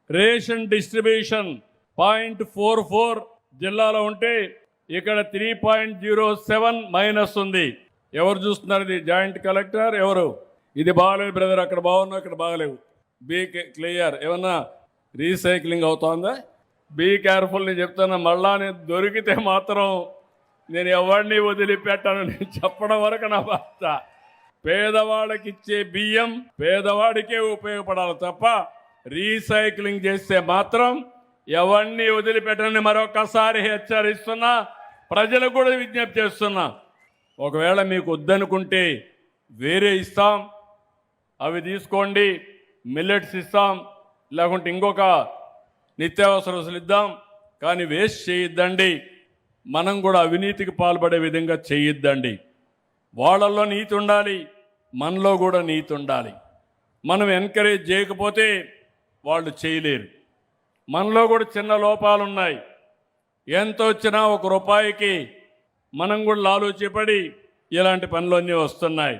Ration distribution 0.44 జిల్లాలో ఉంటే ఇక్కడ 3.07 మైనస్ ఉంది. ఎవరు చూస్తున్నారు? ఇది జాయింట్ కలెక్టర్ ఎవరు? ఇది బాగలేదు బ్రదర్, అక్కడ బాగున్నావు, ఇక్కడ బాగలేవు. Be clear. ఏమన్నా రీసైక్లింగ్ అవుతుందా? Be careful. నేను చెప్తున్నా, మళ్ళా నేను దొరికితే మాత్రం నేను ఎవరిని వదిలిపెట్టాను. నేను చెప్పడం వరకు నా బాధ. పేదవాడికి ఇచ్చే బియ్యం పేదవాడికే ఉపయోగపడాలి తప్ప రీసైక్లింగ్ చేస్తే మాత్రం ఎవరిని వదిలిపెట్టని మరొకసారి హెచ్చరిస్తున్నా, ప్రజలకు కూడా విజ్ఞప్తి చేస్తున్నా. ఒకవేళ మీకు వద్దనుకుంటే వేరే ఇస్తాం, అవి తీసుకోండి. మిల్లెట్స్ ఇస్తాం, లేకుంటే ఇంకొక నిత్యావసర వస్తువులు ఇద్దాం, కానీ వేస్ట్ చేయొద్దండి. మనం కూడా అవినీతికి పాల్పడే విధంగా చేయొద్దండి. వాళ్ళల్లో నీతి ఉండాలి, మనలో కూడా నీతి ఉండాలి. మనం ఎంకరేజ్ చేయకపోతే వాళ్ళు చేయలేరు. మనలో కూడా చిన్న లోపాలు ఉన్నాయి. ఎంత వచ్చినా 1 రూపాయికి మనం కూడా లాలూచిపడి ఇలాంటి పనులన్నీ వస్తున్నాయి.